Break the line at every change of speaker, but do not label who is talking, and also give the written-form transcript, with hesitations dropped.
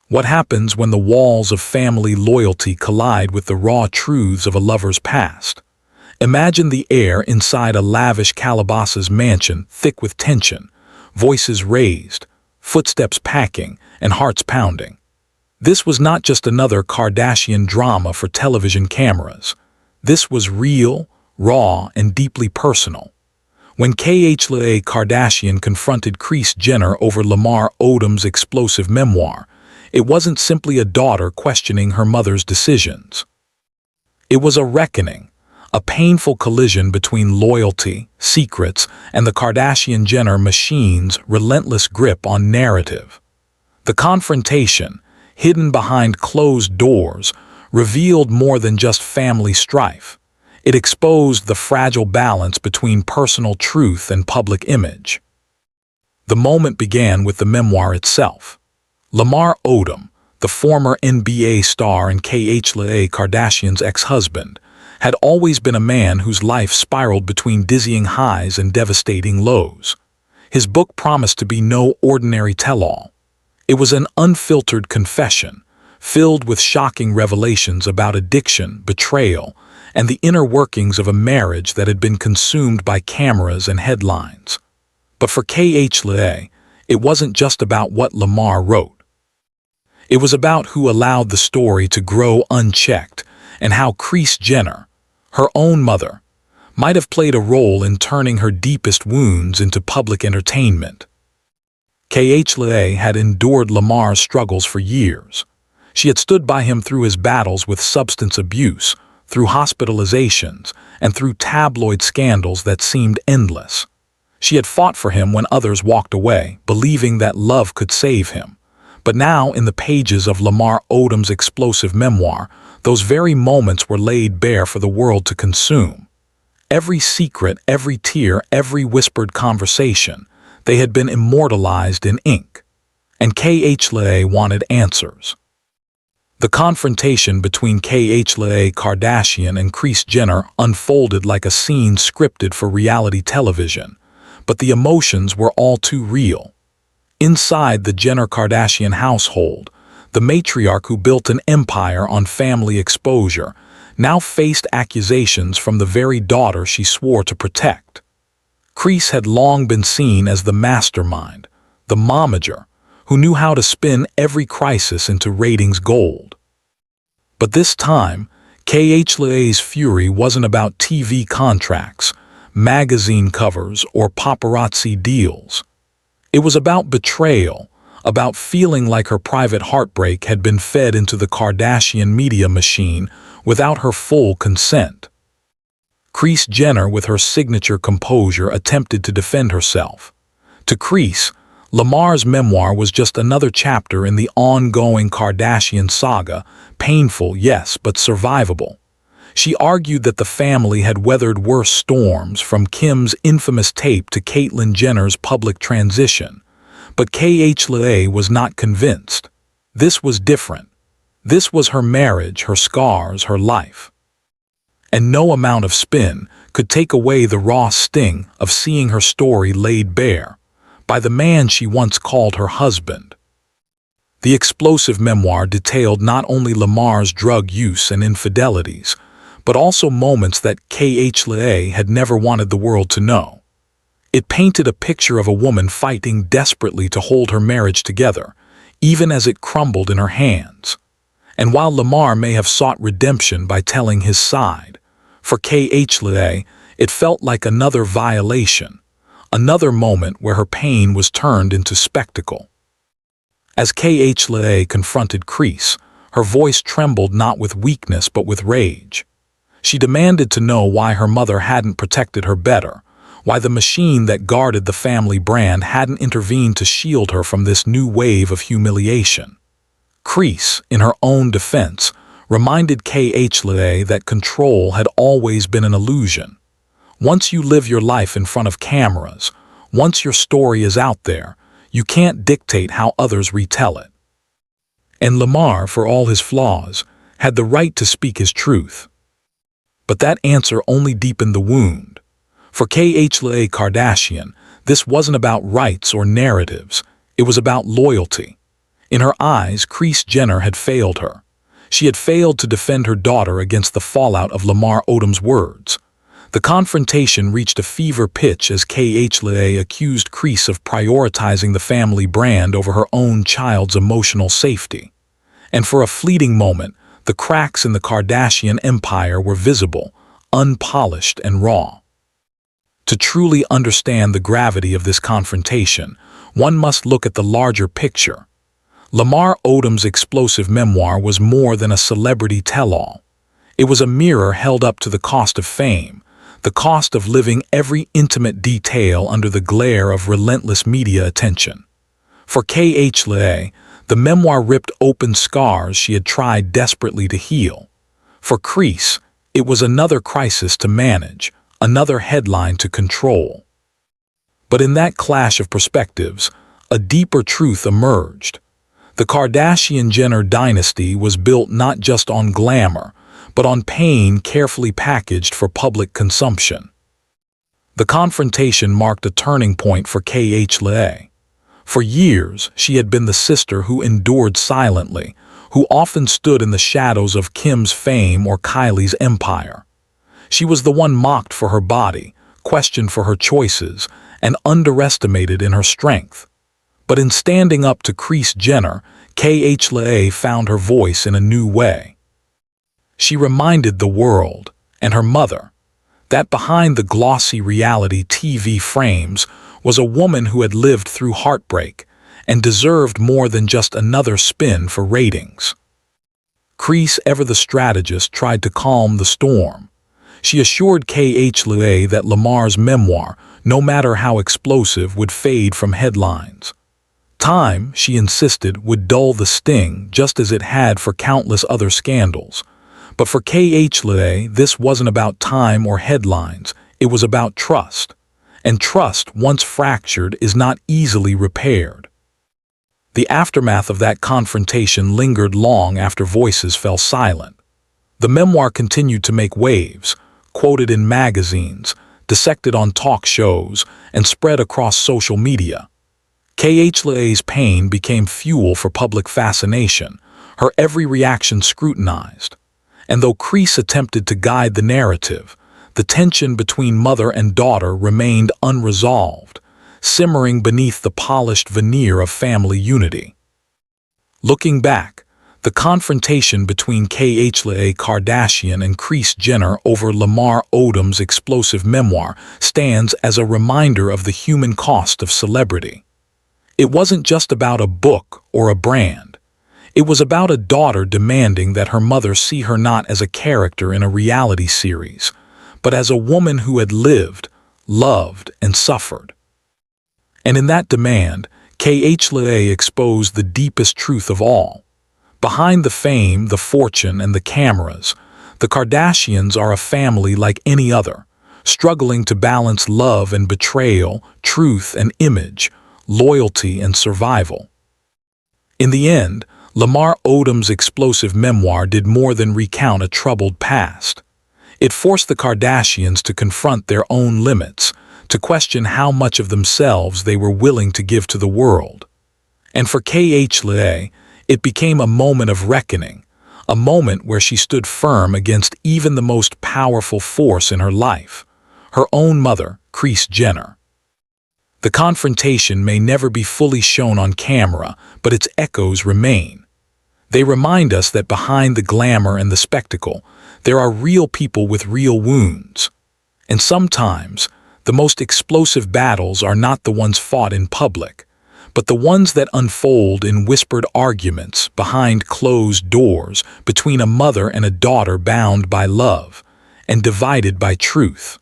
What happens when the walls of family loyalty collide with the raw truths of a lover's past? Imagine the air inside a lavish Calabasas mansion, thick with tension, voices raised, footsteps packing, and hearts pounding. This was not just another Kardashian drama for television cameras. This was real, raw, and deeply personal. When Khloé Kardashian confronted Kris Jenner over Lamar Odom's explosive memoir, it wasn't simply a daughter questioning her mother's decisions. It was a reckoning, a painful collision between loyalty, secrets, and the Kardashian-Jenner machine's relentless grip on narrative. The confrontation, hidden behind closed doors, revealed more than just family strife. It exposed the fragile balance between personal truth and public image. The moment began with the memoir itself. Lamar Odom, the former NBA star and Khloé Kardashian's ex-husband, had always been a man whose life spiraled between dizzying highs and devastating lows. His book promised to be no ordinary tell-all. It was an unfiltered confession, filled with shocking revelations about addiction, betrayal, and the inner workings of a marriage that had been consumed by cameras and headlines. But for Khloé, it wasn't just about what Lamar wrote. It was about who allowed the story to grow unchecked, and how Kris Jenner, her own mother, might have played a role in turning her deepest wounds into public entertainment. Khloé had endured Lamar's struggles for years. She had stood by him through his battles with substance abuse, through hospitalizations, and through tabloid scandals that seemed endless. She had fought for him when others walked away, believing that love could save him. But now, in the pages of Lamar Odom's explosive memoir, those very moments were laid bare for the world to consume. Every secret, every tear, every whispered conversation, they had been immortalized in ink. And Khloé wanted answers. The confrontation between Khloé Kardashian and Kris Jenner unfolded like a scene scripted for reality television, but the emotions were all too real. Inside the Jenner Kardashian household, the matriarch who built an empire on family exposure now faced accusations from the very daughter she swore to protect. Kris had long been seen as the mastermind, the momager, who knew how to spin every crisis into ratings gold. But this time, Khloé's fury wasn't about TV contracts, magazine covers, or paparazzi deals. It was about betrayal, about feeling like her private heartbreak had been fed into the Kardashian media machine without her full consent. Kris Jenner, with her signature composure, attempted to defend herself. To Kris, Lamar's memoir was just another chapter in the ongoing Kardashian saga, painful, yes, but survivable. She argued that the family had weathered worse storms, from Kim's infamous tape to Caitlyn Jenner's public transition. But Khloé was not convinced. This was different. This was her marriage, her scars, her life. And no amount of spin could take away the raw sting of seeing her story laid bare by the man she once called her husband. The explosive memoir detailed not only Lamar's drug use and infidelities, but also moments that Khloé had never wanted the world to know. It painted a picture of a woman fighting desperately to hold her marriage together, even as it crumbled in her hands. And while Lamar may have sought redemption by telling his side, for Khloé, it felt like another violation, another moment where her pain was turned into spectacle. As Khloé confronted Kris, her voice trembled not with weakness but with rage. She demanded to know why her mother hadn't protected her better, why the machine that guarded the family brand hadn't intervened to shield her from this new wave of humiliation. Kris, in her own defense, reminded Khloé that control had always been an illusion. Once you live your life in front of cameras, once your story is out there, you can't dictate how others retell it. And Lamar, for all his flaws, had the right to speak his truth. But that answer only deepened the wound. For Khloé Kardashian, this wasn't about rights or narratives, it was about loyalty. In her eyes, Kris Jenner had failed her. She had failed to defend her daughter against the fallout of Lamar Odom's words. The confrontation reached a fever pitch as Khloé accused Kris of prioritizing the family brand over her own child's emotional safety. And for a fleeting moment, the cracks in the Kardashian empire were visible, unpolished and raw. To truly understand the gravity of this confrontation, one must look at the larger picture. Lamar Odom's explosive memoir was more than a celebrity tell-all. It was a mirror held up to the cost of fame, the cost of living every intimate detail under the glare of relentless media attention. For Khloé, the memoir ripped open scars she had tried desperately to heal. For Kris, it was another crisis to manage, another headline to control. But in that clash of perspectives, a deeper truth emerged. The Kardashian-Jenner dynasty was built not just on glamour, but on pain carefully packaged for public consumption. The confrontation marked a turning point for Khloé. For years, she had been the sister who endured silently, who often stood in the shadows of Kim's fame or Kylie's empire. She was the one mocked for her body, questioned for her choices, and underestimated in her strength. But in standing up to Kris Jenner, Khloé found her voice in a new way. She reminded the world, and her mother, that behind the glossy reality TV frames was a woman who had lived through heartbreak and deserved more than just another spin for ratings. Kris, ever the strategist, tried to calm the storm. She assured Khloé that Lamar's memoir, no matter how explosive, would fade from headlines. Time, she insisted, would dull the sting just as it had for countless other scandals. But for Khloé, this wasn't about time or headlines, it was about trust. And trust, once fractured, is not easily repaired. The aftermath of that confrontation lingered long after voices fell silent. The memoir continued to make waves, quoted in magazines, dissected on talk shows, and spread across social media. Khloé's pain became fuel for public fascination, her every reaction scrutinized. And though Kris attempted to guide the narrative, the tension between mother and daughter remained unresolved, simmering beneath the polished veneer of family unity. Looking back, the confrontation between Khloé Kardashian and Kris Jenner over Lamar Odom's explosive memoir stands as a reminder of the human cost of celebrity. It wasn't just about a book or a brand. It was about a daughter demanding that her mother see her not as a character in a reality series, but as a woman who had lived, loved, and suffered. And in that demand, Khloé exposed the deepest truth of all. Behind the fame, the fortune, and the cameras, the Kardashians are a family like any other, struggling to balance love and betrayal, truth and image, loyalty and survival. In the end, Lamar Odom's explosive memoir did more than recount a troubled past. It forced the Kardashians to confront their own limits, to question how much of themselves they were willing to give to the world. And for Khloé, it became a moment of reckoning, a moment where she stood firm against even the most powerful force in her life, her own mother, Kris Jenner. The confrontation may never be fully shown on camera, but its echoes remain. They remind us that behind the glamour and the spectacle, there are real people with real wounds. And sometimes, the most explosive battles are not the ones fought in public, but the ones that unfold in whispered arguments behind closed doors between a mother and a daughter bound by love and divided by truth.